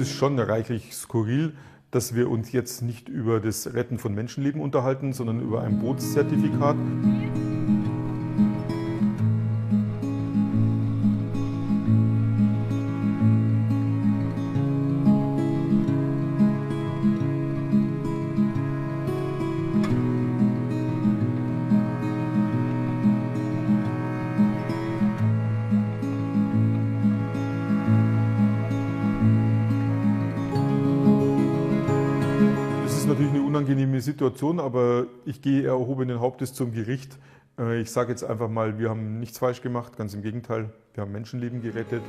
ist schon reichlich skurril, dass wir uns jetzt nicht über das Retten von Menschenleben unterhalten, sondern über ein Bootszertifikat. Es ist natürlich eine unangenehme Situation, aber ich gehe erhobenen Hauptes zum Gericht. Ich sage jetzt einfach mal, wir haben nichts falsch gemacht, ganz im Gegenteil, wir haben Menschenleben gerettet.